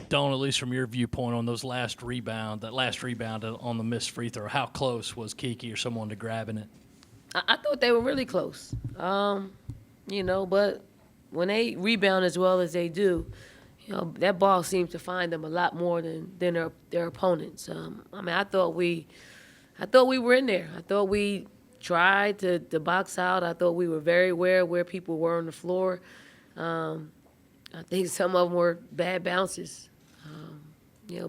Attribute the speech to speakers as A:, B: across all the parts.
A: Don, at least from your viewpoint on that last rebound on the missed free throw, how close was Kiki or someone to grabbing it?
B: I thought they were really close. But when they rebound as well as they do, that ball seems to find them a lot more than their opponents. I thought we were in there. I thought we tried to box out. I thought we were very aware of where people were on the floor. I think some of them were bad bounces.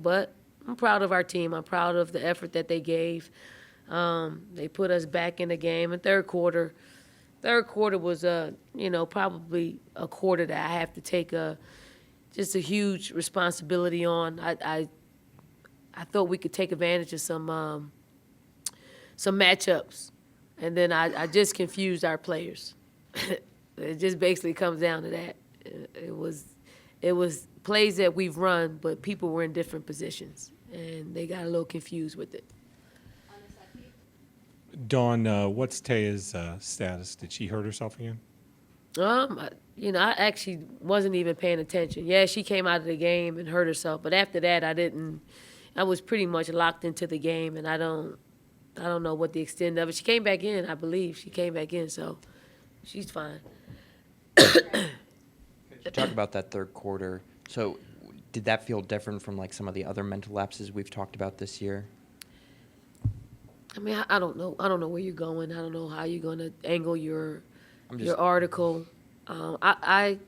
B: But I'm proud of our team. I'm proud of the effort that they gave. They put us back in the game. And third quarter was probably a quarter that I have to take just a huge responsibility on. I thought we could take advantage of some matchups, and then I just confused our players. It just basically comes down to that. It was plays that we've run, but people were in different positions, and they got a little confused with it.
C: Dawn, what's Taya's status? Did she hurt herself again?
B: I actually wasn't even paying attention. Yeah, she came out of the game and hurt herself, but after that, I was pretty much locked into the game, and I don't know what the extent of it. She came back in, I believe. She came back in, so she's fine.
D: Talk about that third quarter. So did that feel different from like some of the other mental lapses we've talked about this year?
B: I mean, I don't know. I don't know where you're going. I don't know how you're going to angle your article. I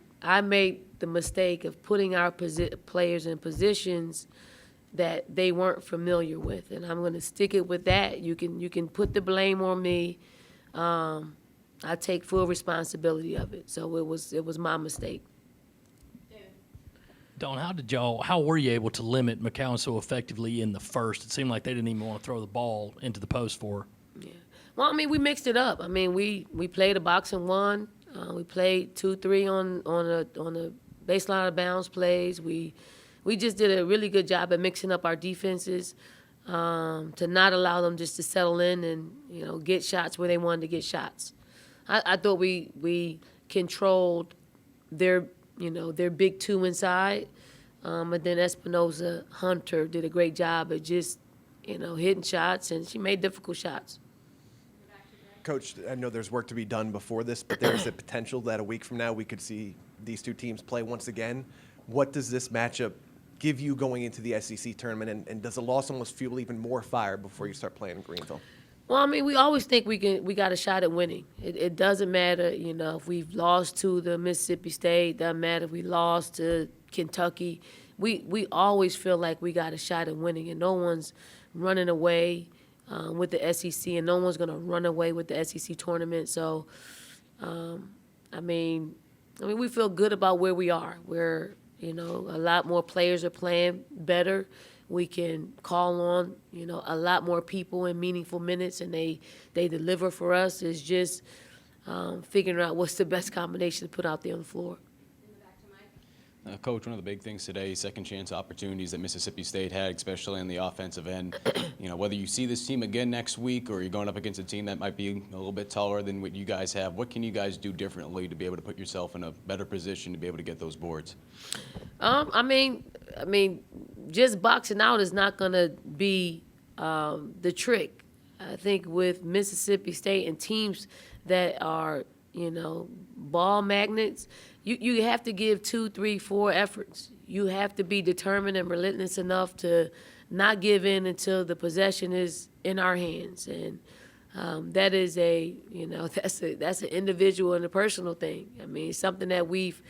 B: made the mistake of putting our players in positions that they weren't familiar with, and I'm going to stick it with that. You can put the blame on me. I take full responsibility of it. So it was my mistake.
A: Don, how were you able to limit McCowan so effectively in the first? It seemed like they didn't even want to throw the ball into the post for her.
B: Yeah. Well, I mean, we mixed it up. I mean, we played a box and one. We played 2-3 on the baseline out of bounds plays. We just did a really good job at mixing up our defenses to not allow them just to settle in and get shots where they wanted to get shots. I thought we controlled their big two inside, and then Espinoza Hunter did a great job at just hitting shots, and she made difficult shots.
E: Coach, I know there's work to be done before this, but there's a potential that a week from now we could see these two teams play once again. What does this matchup give you going into the SEC tournament, and does the loss almost fuel even more fire before you start playing in Greenville?
B: Well, I mean, we always think we got a shot at winning. It doesn't matter, if we've lost to the Mississippi State, doesn't matter if we lost to Kentucky. We always feel like we got a shot at winning, and no one's running away with the SEC, and no one's going to run away with the SEC tournament. So, I mean, we feel good about where we are. We're, a lot more players are playing better. We can call on, a lot more people in meaningful minutes, and they deliver for us. It's just figuring out what's the best combination to put out there on the floor.
F: Coach, one of the big things today, second chance opportunities that Mississippi State had, especially on the offensive end. Whether you see this team again next week or you're going up against a team that might be a little bit taller than what you guys have, what can you guys do differently to be able to put yourself in a better position to be able to get those boards?
B: I mean, just boxing out is not going to be the trick. I think with Mississippi State and teams that are, ball magnets, you have to give 2, 3, 4 efforts. You have to be determined and relentless enough to not give in until the possession is in our hands. And that is that's an individual and a personal thing. I mean, it's something that we've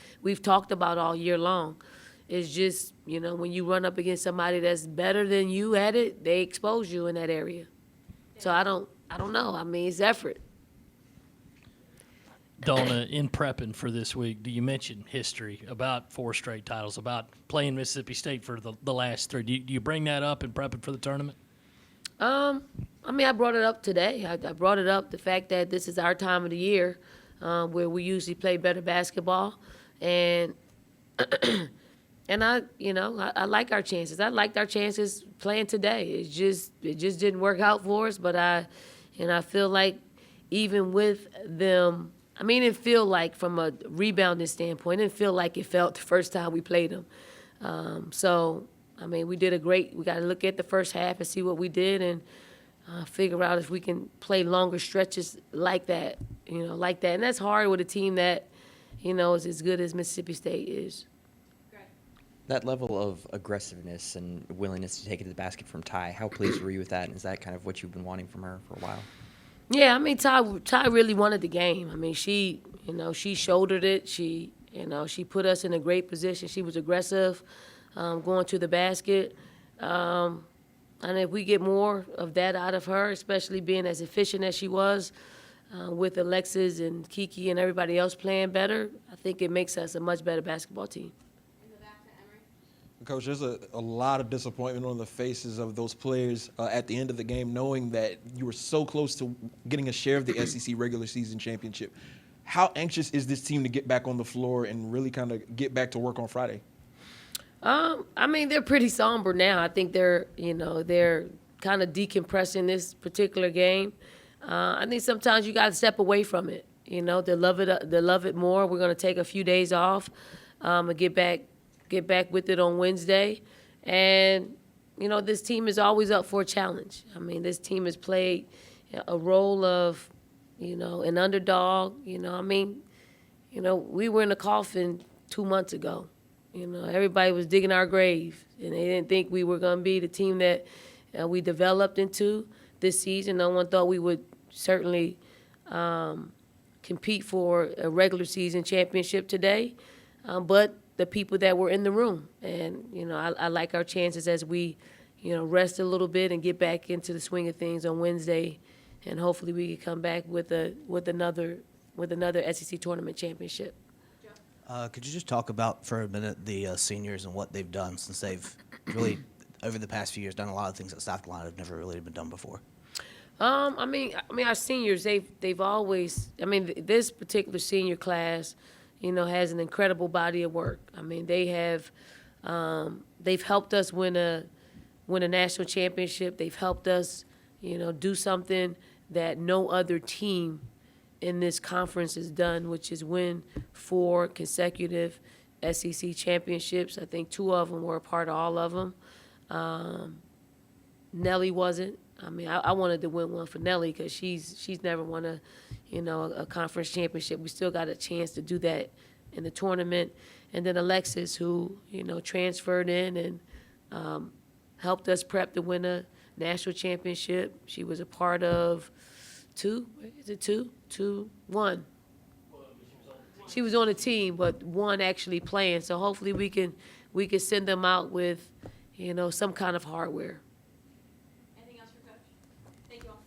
B: talked about all year long. It's just, when you run up against somebody that's better than you at it, they expose you in that area. So I don't know. I mean, it's effort.
A: Donna, in prepping for this week, do you mention history about 4 straight titles, about playing Mississippi State for the last 3? Do you bring that up in prepping for the tournament?
B: I mean, I brought it up today. I brought it up, the fact that this is our time of the year where we usually play better basketball. And and I like our chances. I liked our chances playing today. It just didn't work out for us. But I feel like even with them, I mean, it didn't feel like, from a rebounding standpoint, it didn't feel like it felt the first time we played them. So, I mean, we got to look at the first half and see what we did and figure out if we can play longer stretches like that, like that. And that's hard with a team that, is as good as Mississippi State is.
D: That level of aggressiveness and willingness to take it to the basket from Ty, how pleased were you with that? And is that kind of what you've been wanting from her for a while?
B: Yeah, I mean, Ty really wanted the game. I mean, she shouldered it. She put us in a great position. She was aggressive, going to the basket. And if we get more of that out of her, especially being as efficient as she was, with Alexis and Kiki and everybody else playing better, I think it makes us a much better basketball team.
G: Coach, there's a lot of disappointment on the faces of those players at the end of the game, knowing that you were so close to getting a share of the SEC regular season championship. How anxious is this team to get back on the floor and really kind of get back to work on Friday?
B: I mean, they're pretty somber now. I think they're kind of decompressing this particular game. I think sometimes you got to step away from it. They love it more. We're going to take a few days off and get back with it on Wednesday. And, this team is always up for a challenge. I mean, this team has played a role of, an underdog. We were in a coffin 2 months ago. Everybody was digging our grave, and they didn't think we were going to be the team that we developed into this season. No one thought we would certainly compete for a regular season championship today. But the people that were in the room. And, I like our chances as we, rest a little bit and get back into the swing of things on Wednesday. And hopefully we can come back with another SEC tournament championship.
H: Could you just talk about for a minute the seniors and what they've done, since they've really, over the past few years, done a lot of things that South Carolina have never really been done before?
B: I mean, our seniors, they've always, this particular senior class, has an incredible body of work. I mean, they've helped us win a national championship. They've helped us, do something that no other team in this conference has done, which is win 4 consecutive SEC championships. I think 2 of them were a part of all of them. Nellie wasn't. I mean, I wanted to win one for Nellie because she's never won a conference championship. We still got a chance to do that in the tournament. And then Alexis, who, transferred in and helped us prep to win a national championship. She was a part of 2, is it 2? 1. She was on the team, but 1 actually playing. So hopefully we can send them out with, some kind of hardware.
I: Anything else for Coach? Thank you all.